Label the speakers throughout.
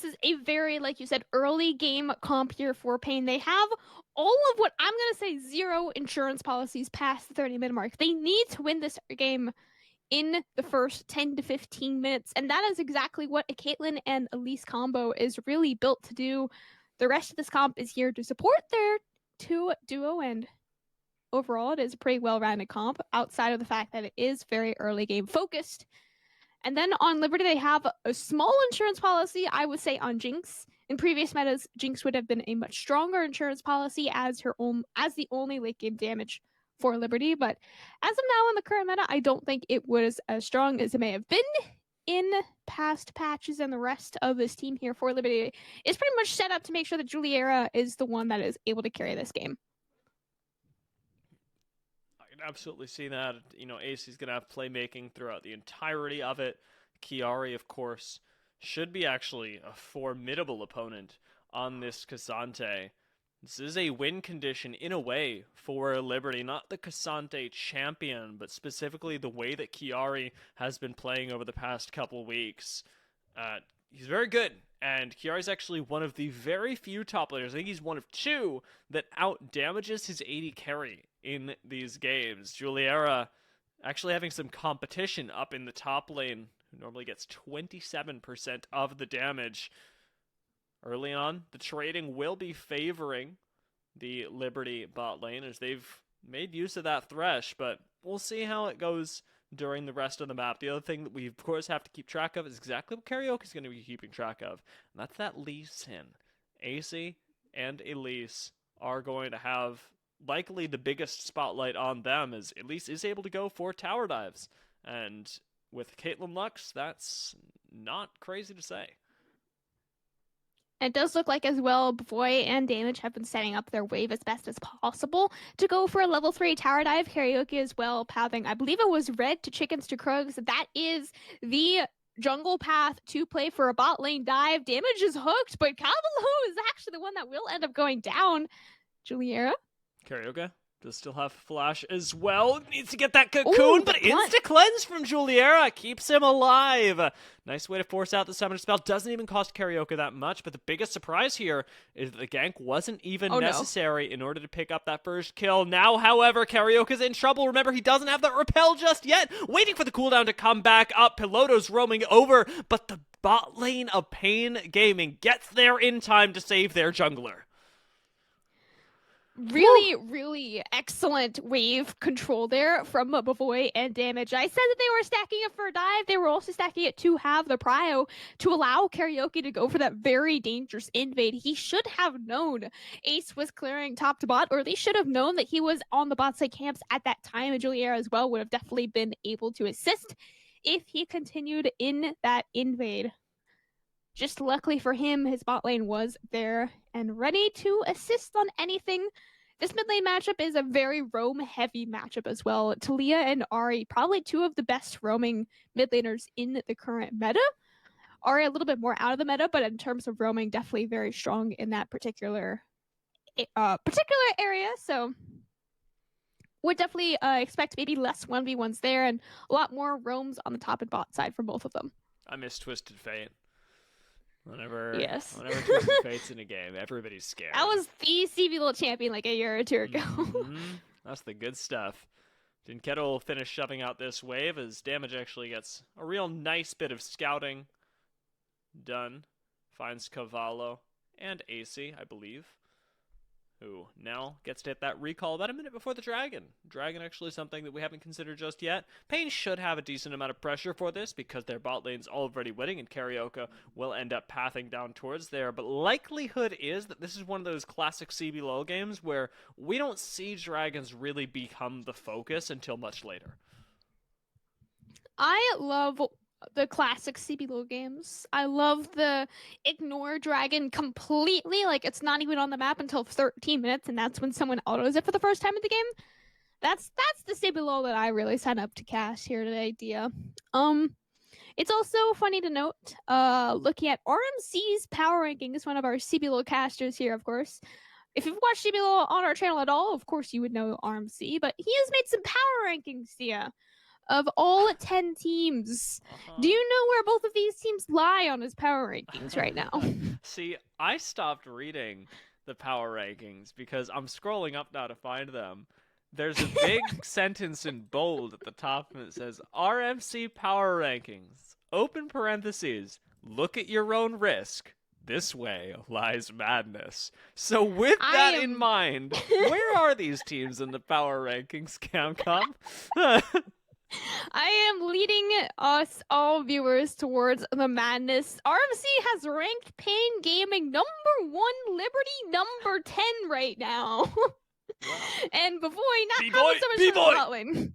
Speaker 1: This is a very, like you said, early game comp here for Pain. They have all of what I'm going to say zero insurance policies past the 30-minute mark. They need to win this game in the first 10 to 15 minutes, and that is exactly what a Caitlyn and Elise combo is really built to do. The rest of this comp is here to support their two duo, and overall it is a pretty well-rounded comp outside of the fact that it is very early game focused. And then on Liberty, they have a small insurance policy, I would say, on Jinx. In previous metas, Jinx would have been a much stronger insurance policy as the only late game damage for Liberty. But as of now in the current meta, I don't think it was as strong as it may have been in past patches, and the rest of this team here for Liberty is pretty much set up to make sure that Juliera is the one that is able to carry this game.
Speaker 2: Absolutely see that. You know, AC is going to have playmaking throughout the entirety of it. Chiari, of course, should be actually a formidable opponent on this Cassante. This is a win condition in a way for Liberty, not the Cassante champion, but specifically the way that Chiari has been playing over the past couple weeks. He's very good, and Chiari's actually one of the very few top players, I think he's one of two, that out-damages his AD carry in these games. Juliera actually having some competition up in the top lane, who normally gets 27% of the damage. Early on, the trading will be favoring the Liberty bot lane as they've made use of that Thresh, but we'll see how it goes during the rest of the map. The other thing that we, of course, have to keep track of is exactly what Karaoke is going to be keeping track of, and that's that Lee Sin. AC and Elise are going to have likely the biggest spotlight on them, as Elise is able to go for tower dives. And with Caitlyn Lux, that's not crazy to say.
Speaker 1: It does look like as well, Boy and Damage have been setting up their wave as best as possible to go for a level 3 tower dive. Karaoke as well, pathing, I believe it was red to chickens to Krugs. That is the jungle path to play for a bot lane dive. Damage is hooked, but Cavalo is actually the one that will end up going down. Juliera?
Speaker 2: Karaoke does still have flash as well. Needs to get that cocoon, but insta-cleanse from Juliera keeps him alive. Nice way to force out the summoner spell. Doesn't even cost Karaoke that much, but the biggest surprise here is that the gank wasn't even necessary in order to pick up that first kill. Now, however, Karaoke's in trouble. Remember, he doesn't have that repel just yet. Waiting for the cooldown to come back up. Piloto's roaming over, but the bot lane of Pain Gaming gets there in time to save their jungler.
Speaker 1: Really excellent wave control there from Bavoy and Damage. I said that they were stacking it for a dive. They were also stacking it to have the prio to allow Karaoke to go for that very dangerous invade. He should have known Ace was clearing top to bot, or they should have known that he was on the bot side camps at that time, and Juliera as well would have definitely been able to assist if he continued in that invade. Just luckily for him, his bot lane was there and ready to assist on anything. This mid lane matchup is a very roam-heavy matchup as well. Talia and Ahri, probably two of the best roaming mid laners in the current meta. Ahri a little bit more out of the meta, but in terms of roaming, definitely very strong in that particular area. So would definitely expect maybe less 1v1s there and a lot more roams on the top and bot side from both of them.
Speaker 2: I miss Twisted Fate. Whenever Twisted Fate's in a game, everybody's scared.
Speaker 1: That was the CBLOL champion like a year or two ago.
Speaker 2: That's the good stuff. Dinketo will finish shoving out this wave as Damage actually gets a real nice bit of scouting done. Finds Cavallo and AC, I believe, who now gets to hit that recall about a minute before the Dragon. Dragon actually something that we haven't considered just yet. Pain should have a decent amount of pressure for this because their bot lane's already winning and Karaoke will end up pathing down towards there. But likelihood is that this is one of those classic CBLOL games where we don't see Dragons really become the focus until much later.
Speaker 1: I love the classic CBLOL games. I love the ignore dragon completely, like it's not even on the map until 13 minutes, and that's when someone autos it for the first time in the game. That's the CBLOL that I really signed up to cast here today, Dia. It's also funny to note, looking at RMC's power rankings, one of our CBLOL casters here, of course. If you've watched CBLOL on our channel at all, of course you would know RMC, but he has made some power rankings, Dia. of all 10 teams.
Speaker 2: Uh-huh.
Speaker 1: Do you know where both of these teams lie on his power rankings right now?
Speaker 2: See, I stopped reading the power rankings because I'm scrolling up now to find them. There's a big sentence in bold at the top and it says RMC power rankings. Open parentheses. Look at your own risk. This way lies madness. So with that in mind, where are these teams in the power rankings, Camcom?
Speaker 1: I am leading us all viewers towards the madness. RMC has ranked Pain Gaming number 1, Liberty number 10 right now.
Speaker 2: Wow.
Speaker 1: And Bavoy not
Speaker 2: B-boy,
Speaker 1: so much
Speaker 2: B-boy.
Speaker 1: Hotline.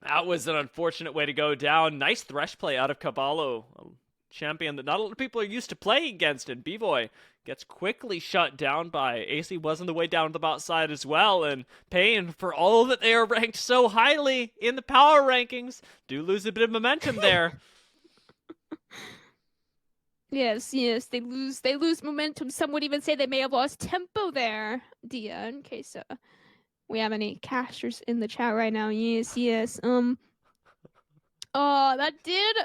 Speaker 2: That was an unfortunate way to go down. Nice thresh play out of Caballo, a champion that not a lot of people are used to playing against, and B-boy gets quickly shut down by AC. Was on the way down to the bot side as well, and Pain, for all that they are ranked so highly in the power rankings, do lose a bit of momentum there.
Speaker 1: Yes, they lose momentum. Some would even say they may have lost tempo there, Dia, in case we have any casters in the chat right now. Yes. That did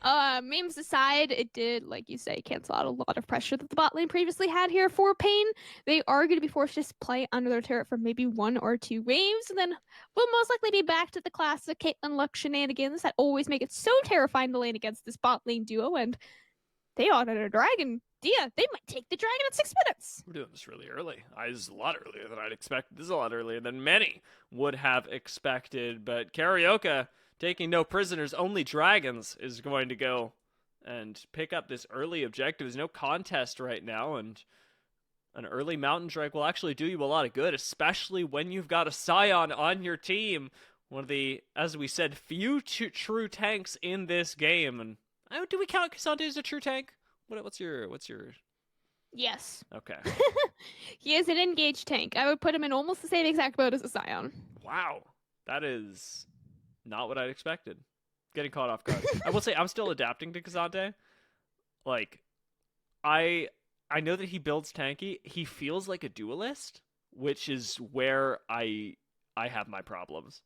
Speaker 1: memes aside, it did, like you say, cancel out a lot of pressure that the bot lane previously had here for Pain. They are going to be forced to just play under their turret for maybe 1 or 2 waves, and then we'll most likely be back to the classic Caitlyn Luck shenanigans that always make it so terrifying to lane against this bot lane duo, and they ordered a dragon. Dia, they might take the dragon in 6 minutes.
Speaker 2: We're doing this really early. This is a lot earlier than I'd expect. This is a lot earlier than many would have expected, but Karaoke, taking no prisoners, only dragons, is going to go and pick up this early objective. There's no contest right now, and an early mountain drake will actually do you a lot of good, especially when you've got a Scion on your team. One of the, as we said, few true tanks in this game. And do we count Cassandre as a true tank? What's your?
Speaker 1: Yes.
Speaker 2: Okay.
Speaker 1: He is an engaged tank. I would put him in almost the same exact boat as a Scion.
Speaker 2: Wow. That is not what I'd expected. Getting caught off guard. I will say I'm still adapting to Cassandre. Like, I know that he builds tanky. He feels like a duelist, which is where I have my problems.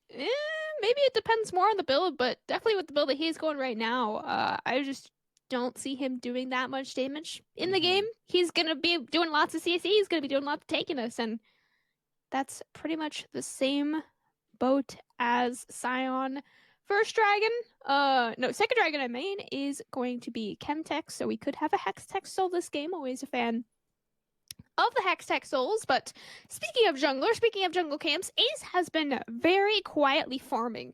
Speaker 1: Maybe it depends more on the build, but definitely with the build that he's going right now, I just don't see him doing that much damage in the game. He's going to be doing lots of CSE. He's going to be doing lots of tankiness, and that's pretty much the same boat as Scion. First dragon, second dragon I mean, is going to be Chemtech, so we could have a Hextech soul this game. Always a fan of the Hextech souls, but speaking of jungle camps, Ace has been very quietly farming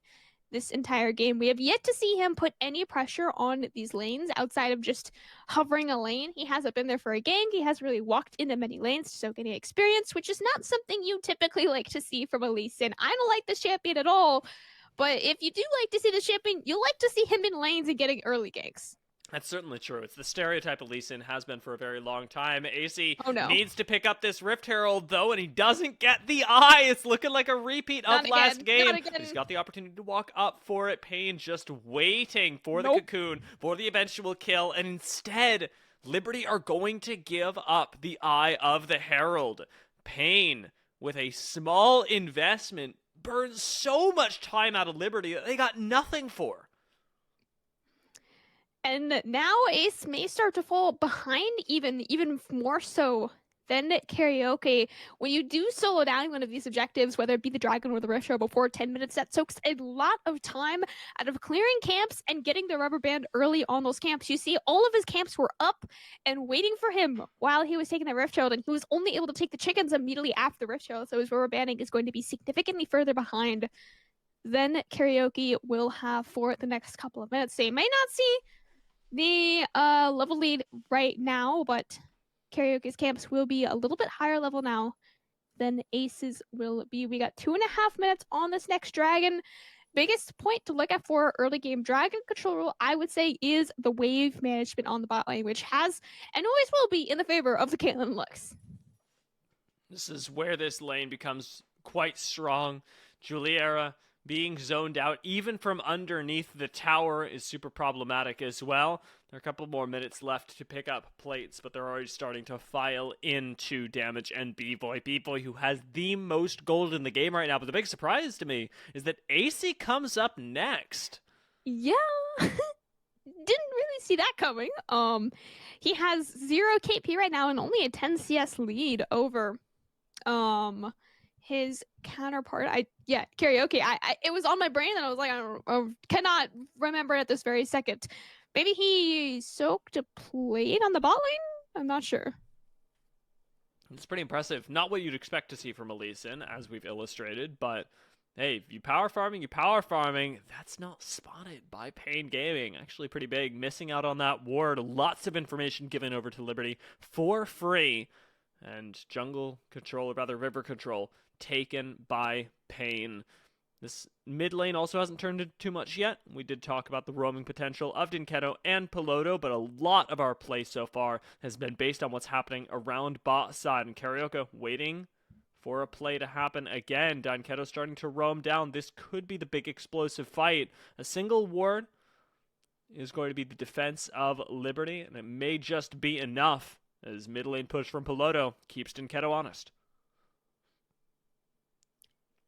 Speaker 1: this entire game. We have yet to see him put any pressure on these lanes outside of just hovering a lane. He hasn't been there for a gank. He hasn't really walked into many lanes to soak any experience, which is not something you typically like to see from a Lee Sin. I don't like this champion at all, but if you do like to see the champion, you like to see him in lanes and getting early ganks.
Speaker 2: That's certainly true. It's the stereotype of Lee Sin, has been for a very long time. AC
Speaker 1: needs
Speaker 2: to pick up this Rift Herald, though, and he doesn't get the eye. It's looking like a repeat of last game. He's got the opportunity to walk up for it. Pain just waiting for the cocoon, for the eventual kill, and instead, Liberty are going to give up the eye of the Herald. Pain, with a small investment, burns so much time out of Liberty that they got nothing for.
Speaker 1: And now Ace may start to fall behind even more so than Karaoke. When you do solo down one of these objectives, whether it be the Dragon or the Rift Show before 10 minutes, that soaks a lot of time out of clearing camps and getting the rubber band early on those camps. You see, all of his camps were up and waiting for him while he was taking the Rift Show, and he was only able to take the chickens immediately after the Rift Show, so his rubber banding is going to be significantly further behind than Karaoke will have for the next couple of minutes. So you may not see the level lead right now, but Karaoke's camps will be a little bit higher level now than Ace's will be. We got 2.5 minutes on this next dragon. Biggest point to look at for early game dragon control rule, I would say, is the wave management on the bot lane, which has and always will be in the favor of the Caitlyn Lux.
Speaker 2: This is where this lane becomes quite strong. Juliera being zoned out even from underneath the tower is super problematic as well. There are a couple more minutes left to pick up plates, but they're already starting to file into damage and B-Boy. B-Boy, who has the most gold in the game right now. But the big surprise to me is that AC comes up next.
Speaker 1: Yeah. Didn't really see that coming. He has 0 KP right now and only a 10 CS lead over his counterpart. Karaoke. It was on my brain and I was like, I cannot remember at this very second. Maybe he soaked a plate on the bot lane? I'm not sure.
Speaker 2: It's pretty impressive. Not what you'd expect to see from a Lee Sin, as we've illustrated, but hey, you power farming. That's not spotted by Pain Gaming. Actually pretty big. Missing out on that ward. Lots of information given over to Liberty for free. And jungle control, or rather river control, taken by Pain. This mid lane also hasn't turned into too much yet. We did talk about the roaming potential of Dinketo and Piloto, but a lot of our play so far has been based on what's happening around bot side. And Karaoke waiting for a play to happen again. Dinketo starting to roam down. This could be the big explosive fight. A single ward is going to be the defense of Liberty, and it may just be enough as mid lane push from Piloto keeps Dinketo honest.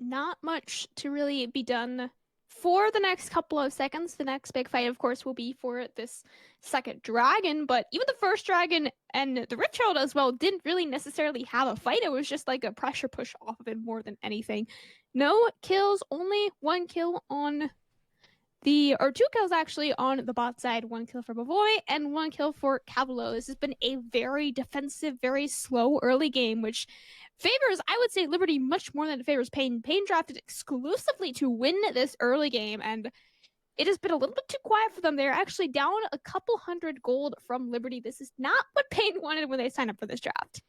Speaker 1: Not much to really be done for the next couple of seconds. The next big fight, of course, will be for this second dragon, but even the first dragon and the Rift Herald as well didn't really necessarily have a fight. It was just like a pressure push off of it more than anything. No kills, only 1 kill on or 2 kills actually on the bot side. 1 kill for Bavoy and 1 kill for Cavalo. This has been a very defensive, very slow early game, which favors, I would say, Liberty much more than it favors Pain. Pain drafted exclusively to win this early game, and it has been a little bit too quiet for them. They're actually down a couple hundred gold from Liberty. This is not what Pain wanted when they signed up for this draft.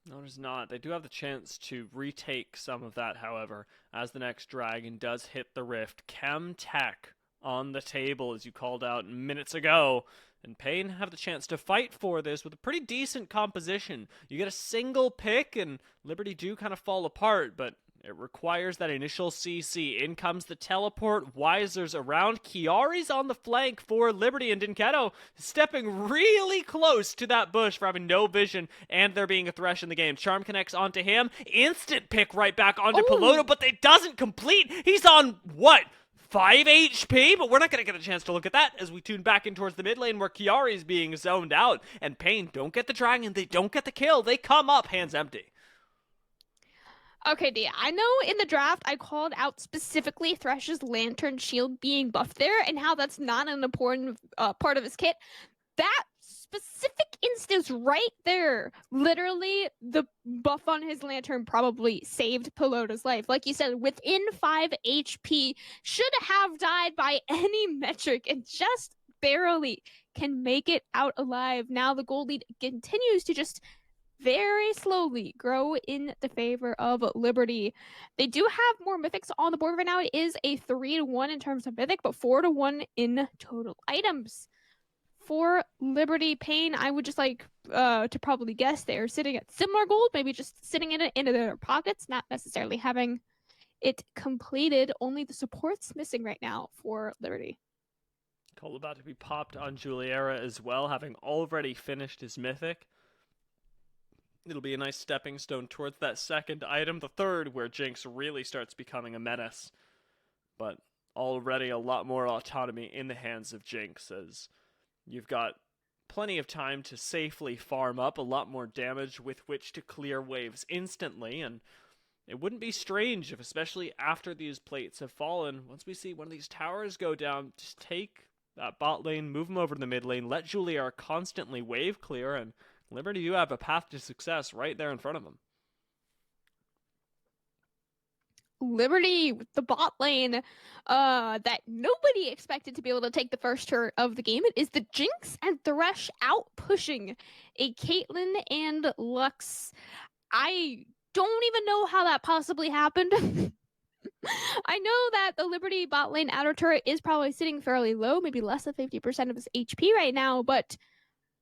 Speaker 2: No, it is not. They do have the chance to retake some of that, however, as the next dragon does hit the rift. Chem Tech on the table, as you called out minutes ago. And Pain have the chance to fight for this with a pretty decent composition. You get a single pick, and Liberty do kind of fall apart, but it requires that initial CC. In comes the teleport. Wiser's around. Chiari's on the flank for Liberty, and Dinketo stepping really close to that bush for having no vision and there being a thresh in the game. Charm connects onto him. Instant pick right back onto Piloto, but it doesn't complete. He's on, what, 5 HP? But we're not going to get a chance to look at that as we tune back in towards the mid lane where Chiari's being zoned out. And Pain don't get the dragon. They don't get the kill. They come up hands empty.
Speaker 1: Okay, Dia, I know in the draft I called out specifically Thresh's Lantern Shield being buffed there and how that's not an important part of his kit. That specific instance right there, literally the buff on his Lantern probably saved Piloto's life. Like you said, within 5 HP, should have died by any metric and just barely can make it out alive. Now the gold lead continues to just very slowly grow in the favor of Liberty. They do have more mythics on the board right now. It is a 3-1 in terms of mythic, but 4-1 in total items. For Liberty, Pain, I would just like to probably guess they're sitting at similar gold, maybe just sitting in their pockets, not necessarily having it completed. Only the support's missing right now for Liberty.
Speaker 2: Cole about to be popped on Juliera as well, having already finished his mythic. It'll be a nice stepping stone towards that second item, the third, where Jinx really starts becoming a menace. But already a lot more autonomy in the hands of Jinx, as you've got plenty of time to safely farm up, a lot more damage with which to clear waves instantly, and it wouldn't be strange if, especially after these plates have fallen, once we see one of these towers go down, just take that bot lane, move them over to the mid lane, let Juliera constantly wave clear, and Liberty do have a path to success right there in front of them.
Speaker 1: Liberty with the bot lane that nobody expected to be able to take the first turret of the game. It is the Jinx and Thresh out pushing a Caitlyn and Lux. I don't even know how that possibly happened. I know that the Liberty bot lane outer turret is probably sitting fairly low, maybe less than 50% of his HP right now, but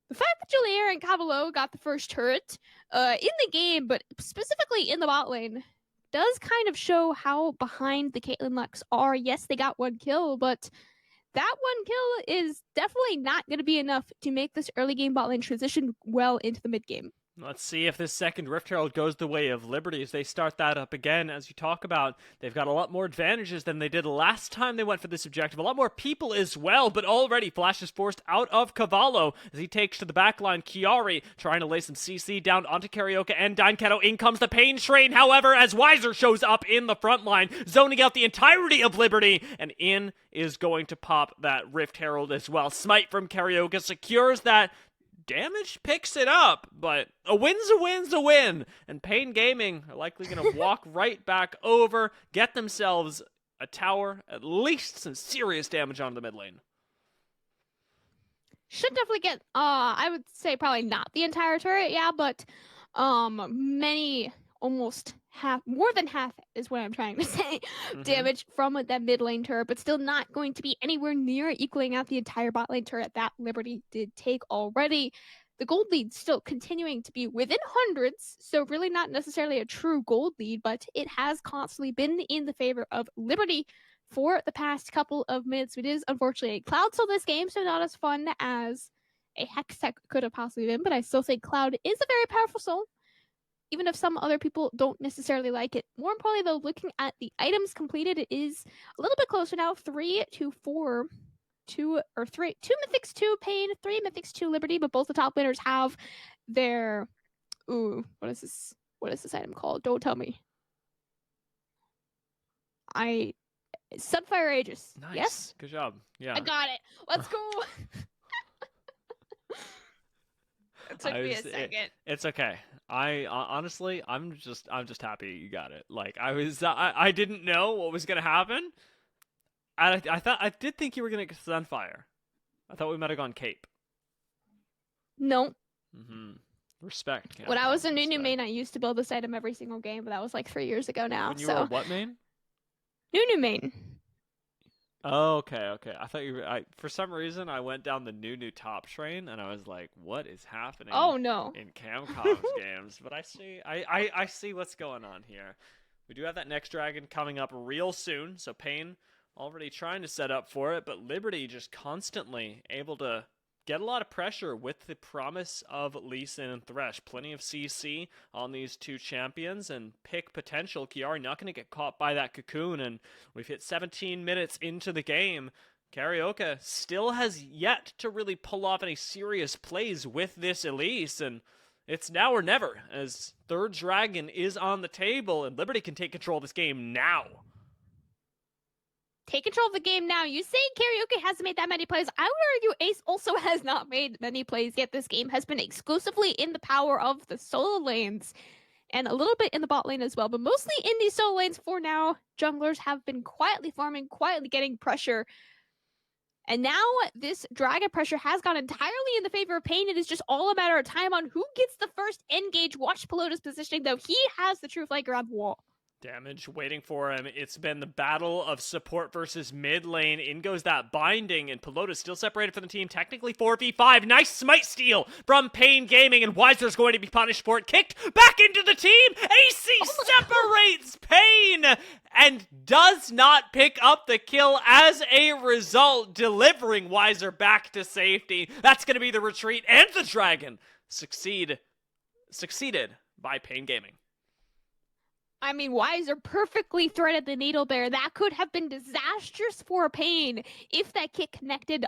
Speaker 1: the fact that Juliera and Cavalo got the first turret in the game, but specifically in the bot lane, does kind of show how behind the Caitlyn Lux are. Yes, they got 1 kill, but that one kill is definitely not going to be enough to make this early game bot lane transition well into the mid game.
Speaker 2: Let's see if this second Rift Herald goes the way of Liberty as they start that up again. As you talk about, they've got a lot more advantages than they did last time they went for this objective. A lot more people as well, but already Flash is forced out of Cavallo as he takes to the backline. Chiari trying to lay some CC down onto Karaoke and Dineketto. In comes the Pain Train, however, as Weiser shows up in the front line, zoning out the entirety of Liberty, and in is going to pop that Rift Herald as well. Smite from Karaoke secures that. Damage picks it up, but a win's a win's a win. And Pain Gaming are likely going to walk right back over, get themselves a tower, at least some serious damage onto the mid lane.
Speaker 1: Should definitely get, I would say probably not the entire turret, yeah, but many, almost half, more than half is what I'm trying to say, damage from that mid lane turret, but still not going to be anywhere near equaling out the entire bot lane turret that Liberty did take already. The gold lead still continuing to be within hundreds, so really not necessarily a true gold lead, but it has constantly been in the favor of Liberty for the past couple of minutes. It is unfortunately a Cloud still this game, so not as fun as a Hextech could have possibly been, but I still think Cloud is a very powerful soul, even if some other people don't necessarily like it. More importantly, though, looking at the items completed, it is a little bit closer now, 3 to 4. 2 mythics, 2 Pain, 3 mythics, 2 Liberty, but both the top laners have their, what is this item called? Don't tell me. Sunfire Aegis.
Speaker 2: Nice.
Speaker 1: Yes?
Speaker 2: Good job. Yeah.
Speaker 1: I got it. Let's go. It took me a second.
Speaker 2: It's okay. I honestly, I'm just happy you got it. Like I didn't know what was gonna happen. I did think you were gonna get Sunfire. I thought we might have gone Cape.
Speaker 1: No.
Speaker 2: Respect.
Speaker 1: When I was a Nunu main, I used to build this item every single game, but that was like 3 years ago now.
Speaker 2: When you were what main?
Speaker 1: Nunu main.
Speaker 2: Oh, okay. I thought you were. For some reason, I went down the Nunu top train, and I was like, "What is happening?"
Speaker 1: Oh no!
Speaker 2: In Camcom's games, but I see what's going on here. We do have that next dragon coming up real soon, so Pain already trying to set up for it, but Liberty just constantly able to get a lot of pressure with the promise of Lee Sin and Thresh. Plenty of CC on these two champions and pick potential. Chiari not going to get caught by that cocoon, and we've hit 17 minutes into the game. Karaoke still has yet to really pull off any serious plays with this Elise, and it's now or never, as third dragon is on the table, and Liberty can take control of this game now.
Speaker 1: Take control of the game now. You say Karaoke hasn't made that many plays. I would argue Ace also has not made many plays yet. This game has been exclusively in the power of the solo lanes and a little bit in the bot lane as well, but mostly in these solo lanes for now. Junglers have been quietly farming, quietly getting pressure. And now this dragon pressure has gone entirely in the favor of Pain. It is just all a matter of time on who gets the first engage. Watch Pelota's positioning, though. He has the true flanker on the wall.
Speaker 2: Damage waiting for him. It's been the battle of support versus mid lane. In goes that binding, and Pelota still separated from the team. Technically 4v5. Nice smite steal from Pain Gaming, and Weiser's going to be punished for it. Kicked back into the team. AC separates Pain and does not pick up the kill as a result, delivering Weiser back to safety. That's going to be the retreat, and the dragon succeeded by Pain Gaming.
Speaker 1: I mean, Weiser perfectly threaded the needle there. That could have been disastrous for Pain if that kick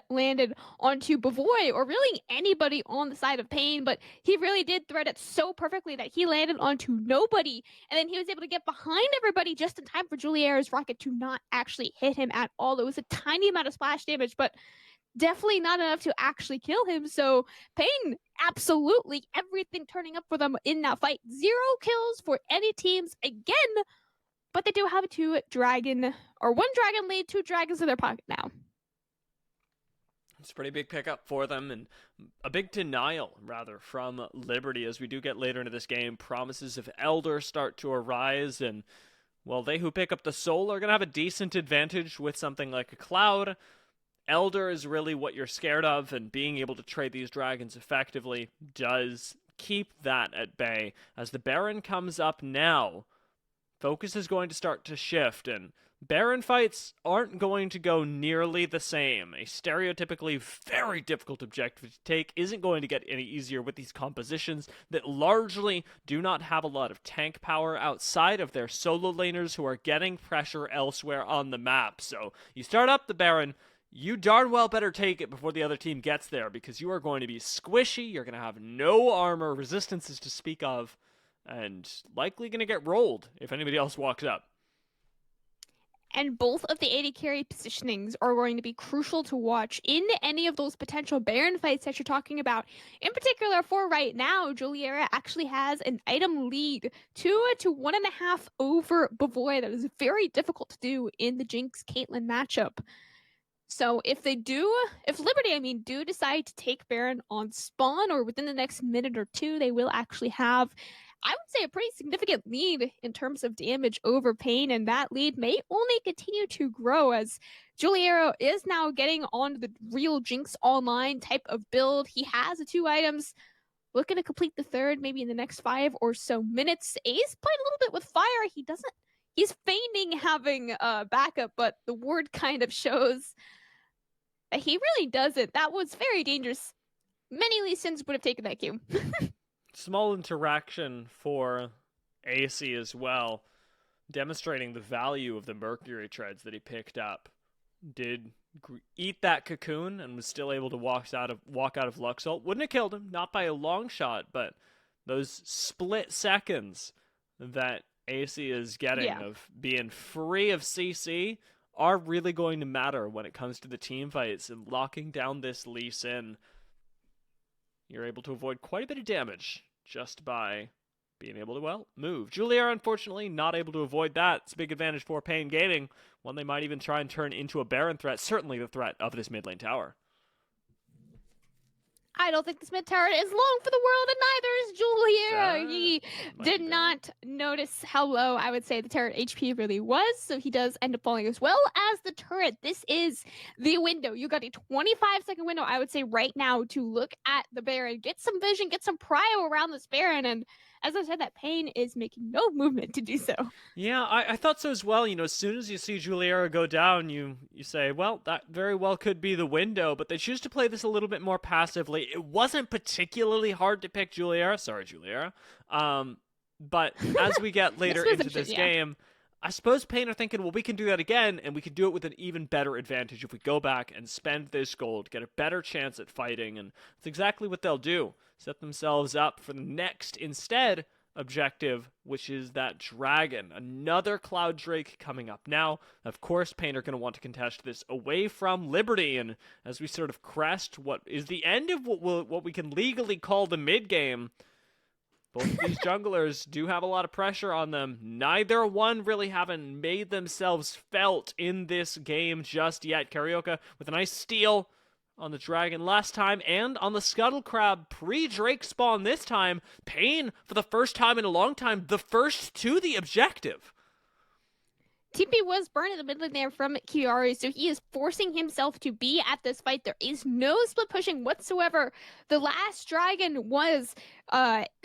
Speaker 1: landed onto Bavoy or really anybody on the side of Pain, but he really did thread it so perfectly that he landed onto nobody, and then he was able to get behind everybody just in time for Julier's rocket to not actually hit him at all. It was a tiny amount of splash damage, but definitely not enough to actually kill him. So Pain, absolutely everything turning up for them in that fight. 0 kills for any teams again, but they do have one dragon lead, 2 dragons in their pocket now.
Speaker 2: It's a pretty big pickup for them, and a big denial, rather, from Liberty as we do get later into this game. Promises of Elder start to arise, and, well, they who pick up the soul are going to have a decent advantage with something like a Cloud. Elder is really what you're scared of, and being able to trade these dragons effectively does keep that at bay. As the Baron comes up now, focus is going to start to shift, and Baron fights aren't going to go nearly the same. A stereotypically very difficult objective to take isn't going to get any easier with these compositions that largely do not have a lot of tank power outside of their solo laners who are getting pressure elsewhere on the map. So you start up the Baron, you darn well better take it before the other team gets there, because you are going to be squishy, you're going to have no armor, resistances to speak of, and likely going to get rolled if anybody else walks up.
Speaker 1: And both of the AD carry positionings are going to be crucial to watch in any of those potential Baron fights that you're talking about. In particular, for right now, Juliera actually has an item lead 2 to 1.5 over Bavoy. That is very difficult to do in the Jinx Caitlyn matchup. So if Liberty, do decide to take Baron on spawn or within the next minute or two, they will actually have, I would say, a pretty significant lead in terms of damage over Pain, and that lead may only continue to grow as Juliero is now getting on the real Jinx Online type of build. He has the 2 items, looking to complete the third maybe in the next 5 or so minutes. Ace played a little bit with fire. He's feigning having backup, but the ward kind of shows that he really doesn't. That was very dangerous. Many Lee Sins would have taken that Q.
Speaker 2: Small interaction for AC as well, demonstrating the value of the Mercury treads that he picked up. Did eat that cocoon and was still able to walk out of Luxalt. Wouldn't have killed him, not by a long shot, but those split seconds that AC is getting of being free of CC are really going to matter when it comes to the team fights, and locking down this Lee Sin. You're able to avoid quite a bit of damage just by being able to, well, move. Juliera, unfortunately, not able to avoid that. It's a big advantage for Pain Gaming. One they might even try and turn into a Baron threat. Certainly the threat of this mid lane tower.
Speaker 1: I don't think this mid tower is long for the world, and neither is Juliera. He did not notice how low, I would say, the turret HP really was, so he does end up falling as well as the turret. This is the window. You got a 25-second window, I would say, right now to look at the Baron, get some vision, get some prio around this Baron, and as I said, that Pain is making no movement to do so.
Speaker 2: Yeah, I thought so as well. You know, as soon as you see Juliera go down, you say, well, that very well could be the window, but they choose to play this a little bit more passively. It wasn't particularly hard to pick Juliera. Sorry, Juliera. But as we get later into this game, I suppose Pain are thinking, well, we can do that again, and we can do it with an even better advantage if we go back and spend this gold, get a better chance at fighting, and that's exactly what they'll do. Set themselves up for the next, instead, objective, which is that dragon. Another Cloud Drake coming up. Now, of course, Pain are going to want to contest this away from Liberty, and as we sort of crest what is the end of what we can legally call the mid-game, both of these junglers do have a lot of pressure on them. Neither one really haven't made themselves felt in this game just yet. Carioca with a nice steal on the dragon last time, and on the scuttle crab pre-Drake spawn this time. Pain, for the first time in a long time, the first to the objective.
Speaker 1: TP was burned in the mid lane there from Kiari, so he is forcing himself to be at this fight. There is no split pushing whatsoever. The last dragon was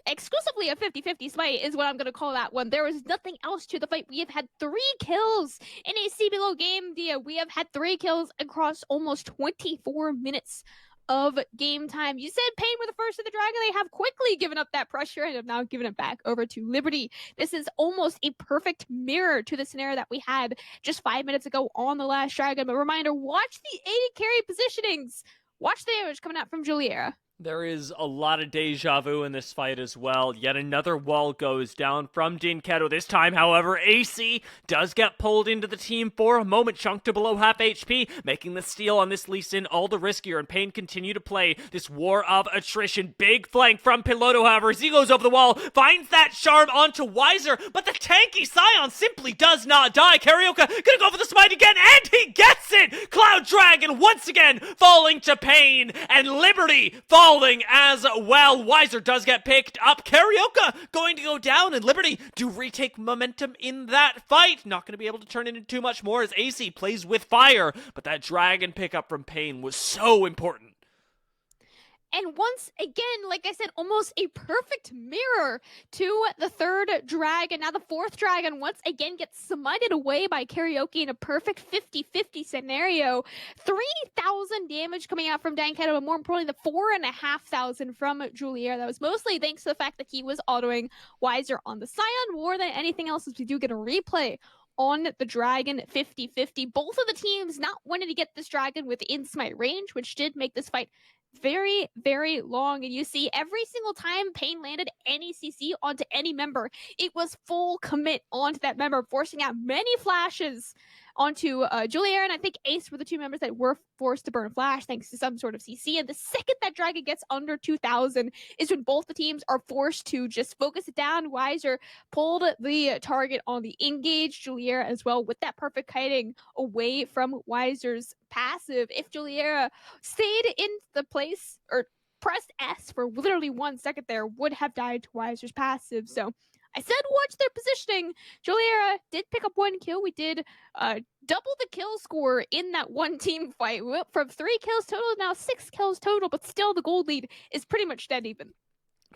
Speaker 1: exclusively a 50-50 fight, is what I'm going to call that one. There was nothing else to the fight. We have had 3 kills in a CBLOL game, Dia. We have had 3 kills across almost 24 minutes of game time. You said Pain were the first to the dragon. They have quickly given up that pressure and have now given it back over to Liberty. This is almost a perfect mirror to the scenario that we had just 5 minutes ago on the last dragon. But reminder, watch the AD carry positionings. Watch the damage coming out from Juliera.
Speaker 2: There is a lot of deja vu in this fight as well. Yet another wall goes down from Dinketo. This time, however, AC does get pulled into the team for a moment, chunked to below half HP, making the steal on this Lee Sin all the riskier, and Pain continue to play this war of attrition. Big flank from Piloto, however, as he goes over the wall, finds that charm onto Weiser, but the tanky Scion simply does not die. Carioca gonna go for the smite again, and he gets it! Cloud Dragon once again falling to Pain, and Liberty falling as well. Weiser does get picked up. Carioca going to go down, and Liberty do retake momentum in that fight. Not going to be able to turn into too much more as AC plays with fire, but that dragon pickup from Pain was so important.
Speaker 1: And once again, like I said, almost a perfect mirror to the third dragon. Now the fourth dragon once again gets smited away by Karaoke in a perfect 50-50 scenario. 3,000 damage coming out from Danketo, but more importantly, the 4,500 from Julier. That was mostly thanks to the fact that he was autoing Wiser on the Scion more than anything else, as we do get a replay on the Dragon 50-50. Both of the teams not wanting to get this Dragon within smite range, which did make this fight very, very long. And you see every single time Pain landed any CC onto any member, it was full commit onto that member, forcing out many flashes onto Julier, and I think Ace were the two members that were forced to burn flash thanks to some sort of CC. And the second that Dragon gets under 2,000 is when both the teams are forced to just focus it down. Wiser pulled the target on the engage, Juliera as well, with that perfect kiting away from Wiser's passive. If Juliera stayed in the place or pressed S for literally 1 second there, would have died to Wiser's passive. So I said watch their positioning. Juliera did pick up 1 kill. We did double the kill score in that one team fight. We went from 3 kills total, now 6 kills total, but still the gold lead is pretty much dead even.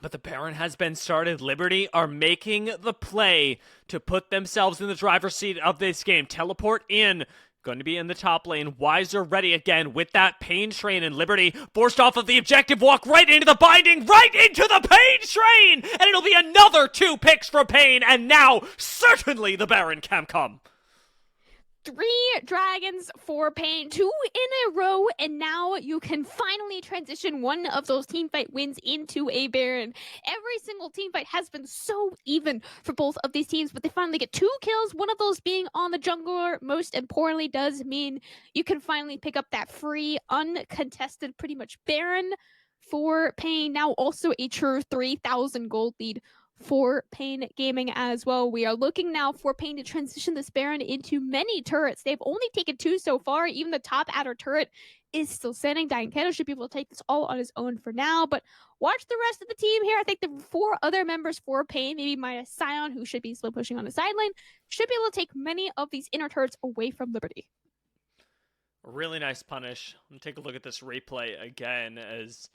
Speaker 2: But the Baron has been started. Liberty are making the play to put themselves in the driver's seat of this game. Teleport in. Going to be in the top lane. Wiser ready again with that Pain Train, and Liberty forced off of the objective, walk right into the binding, right into the Pain Train! And it'll be another 2 picks for Pain, and now certainly the Baron can come.
Speaker 1: 3 dragons for Pain, 2 in a row, and now you can finally transition one of those teamfight wins into a Baron. Every single teamfight has been so even for both of these teams, but they finally get 2 kills, one of those being on the jungler. Most importantly, does mean you can finally pick up that free, uncontested, pretty much Baron for Pain. Now also a true 3,000 gold lead for Pain Gaming as well. We are looking now for Pain to transition this Baron into many turrets. They've only taken 2 so far. Even the top outer turret is still standing. Danketo should be able to take this all on his own for now, but watch the rest of the team here. I think the 4 other members for Pain, maybe minus Scion, who should be slow pushing on the sideline, should be able to take many of these inner turrets away from Liberty.
Speaker 2: Really nice punish. Let me take a look at this replay again as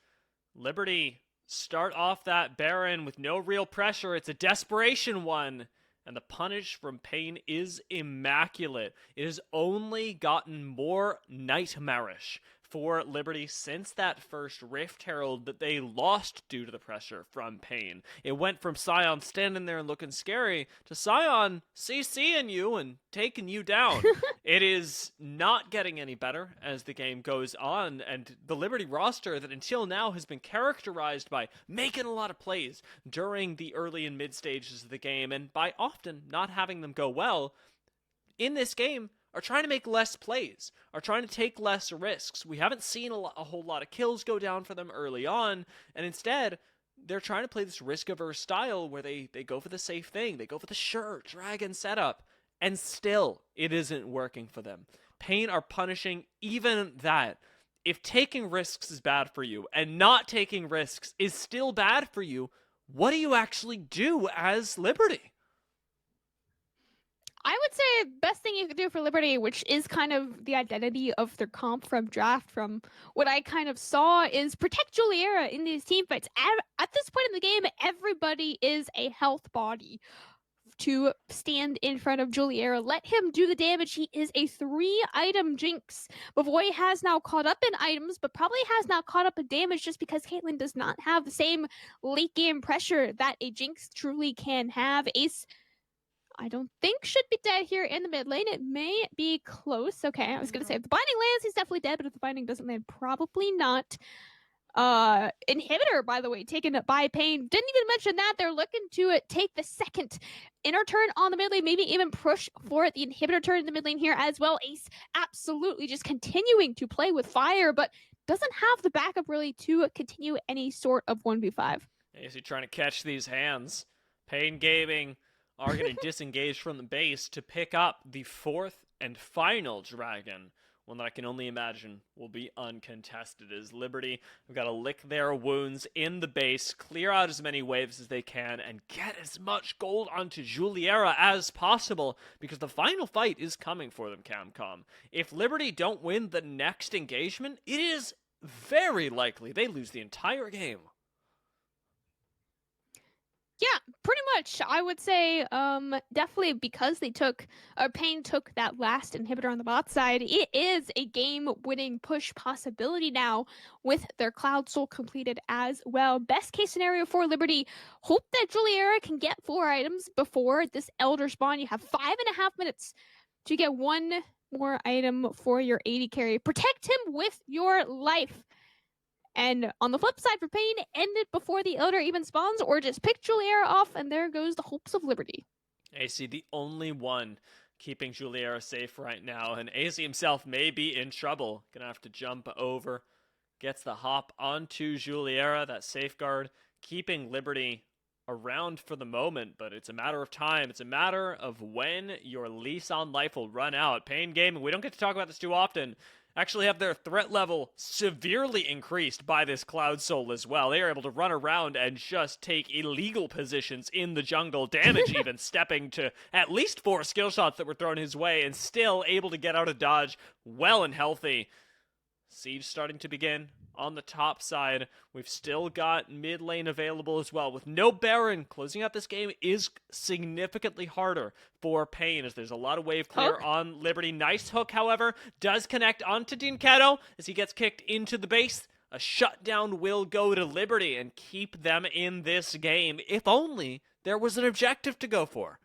Speaker 2: Liberty start off that Baron with no real pressure. It's a desperation one. And the punish from Pain is immaculate. It has only gotten more nightmarish for Liberty since that first Rift Herald that they lost due to the pressure from Pain. It went from Scion standing there and looking scary to Scion CCing you and taking you down. It is not getting any better as the game goes on, and the Liberty roster that until now has been characterized by making a lot of plays during the early and mid stages of the game, and by often not having them go well, in this game are trying to make less plays, are trying to take less risks. We haven't seen a whole lot of kills go down for them early on, and instead, they're trying to play this risk-averse style where they go for the safe thing, they go for the sure dragon setup, and still, it isn't working for them. Pain are punishing even that. If taking risks is bad for you, and not taking risks is still bad for you, what do you actually do as Liberty?
Speaker 1: I would say best thing you could do for Liberty, which is kind of the identity of their comp from draft, from what I kind of saw, is protect Juliera in these team fights. At this point in the game, everybody is a health body to stand in front of Juliera. Let him do the damage. He is a 3-item Jinx. Bavoy has now caught up in items, but probably has not caught up in damage just because Caitlyn does not have the same late game pressure that a Jinx truly can have. Ace, I don't think should be dead here in the mid lane. It may be close. Okay, I was going to say if the binding lands, he's definitely dead, but if the binding doesn't land, probably not. Inhibitor, by the way, taken up by Pain. Didn't even mention that. They're looking to take the second inner turn on the mid lane, maybe even push for the inhibitor turn in the mid lane here as well. Ace absolutely just continuing to play with fire, but doesn't have the backup really to continue any sort of 1v5.
Speaker 2: Is he trying to catch these hands? Pain Gaming are going to disengage from the base to pick up the 4th and final dragon. One that I can only imagine will be uncontested as Liberty have got to lick their wounds in the base, clear out as many waves as they can, and get as much gold onto Juliera as possible, because the final fight is coming for them, Camcom. If Liberty don't win the next engagement, it is very likely they lose the entire game.
Speaker 1: Yeah, pretty much. I would say definitely because Pain took that last inhibitor on the bot side, it is a game-winning push possibility now with their Cloud Soul completed as well. Best case scenario for Liberty, hope that Juliera can get 4 items before this Elder spawn. You have 5.5 minutes to get one more item for your AD carry. Protect him with your life. And on the flip side for Pain, end it before the Elder even spawns, or just pick Juliera off, and there goes the hopes of Liberty.
Speaker 2: AC, the only one keeping Juliera safe right now, and AC himself may be in trouble. Gonna have to jump over. Gets the hop onto Juliera, that safeguard, keeping Liberty around for the moment, but it's a matter of time. It's a matter of when your lease on life will run out. Pain Gaming, we don't get to talk about this too often, actually have their threat level severely increased by this Cloud Soul as well. They are able to run around and just take illegal positions in the jungle, damage even stepping to at least 4 skill shots that were thrown his way, and still able to get out of dodge well and healthy. Siege starting to begin on the top side. We've still got mid lane available as well. With no Baron, closing out this game is significantly harder for Pain, as there's a lot of wave clear
Speaker 1: Hook.
Speaker 2: on Liberty. Nice hook, however, does connect onto Dinkato as he gets kicked into the base. A shutdown will go to Liberty and keep them in this game, if only there was an objective to go for.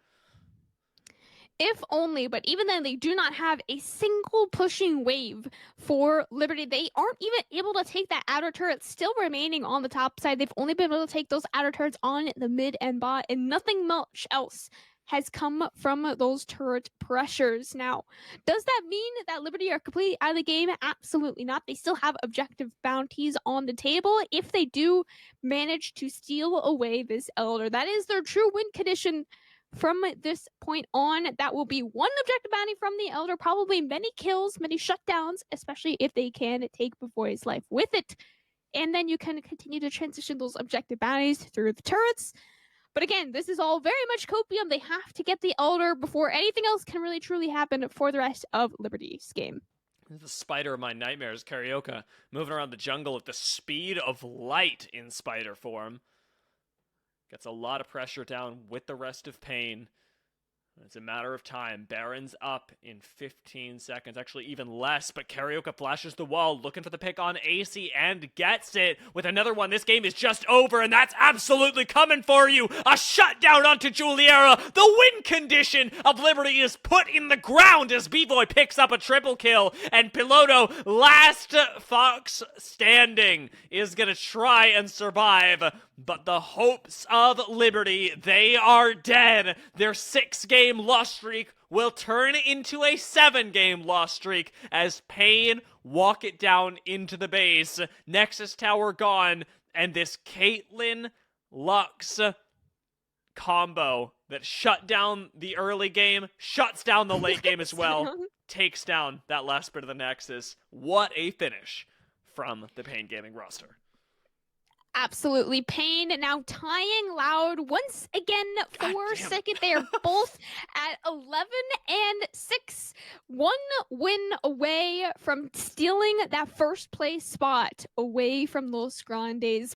Speaker 1: If only, but even then, they do not have a single pushing wave for Liberty. They aren't even able to take that outer turret still remaining on the top side. They've only been able to take those outer turrets on the mid and bot, and nothing much else has come from those turret pressures. Now, does that mean that Liberty are completely out of the game? Absolutely not. They still have objective bounties on the table if they do manage to steal away this Elder. That is their true win condition. From this point on, that will be one objective bounty from the Elder, probably many kills, many shutdowns, especially if they can take Bavoy's life with it. And then you can continue to transition those objective bounties through the turrets. But again, this is all very much copium. They have to get the Elder before anything else can really truly happen for the rest of Liberty's game.
Speaker 2: The spider of my nightmares, Carioca, moving around the jungle at the speed of light in spider form. Gets a lot of pressure down with the rest of Pain. It's a matter of time. Baron's up in 15 seconds, actually even less, but Carioca flashes the wall, looking for the pick on AC, and gets it with another one. This game is just over, and that's absolutely coming for you. A shutdown onto Juliera. The win condition of Liberty is put in the ground as B-Boy picks up a triple kill, and Piloto, last fox standing, is going to try and survive. But the hopes of Liberty, they are dead. Their 6-game loss streak will turn into a 7-game loss streak as Pain walk it down into the base. Nexus Tower gone, and this Caitlyn Lux combo that shut down the early game, shuts down the late game as well, takes down that last bit of the Nexus. What a finish from the Pain Gaming roster.
Speaker 1: Absolutely. Pain now tying Loud once again for second. They are both at 11-6. 1 win away from stealing that first place spot away from Los Grandes.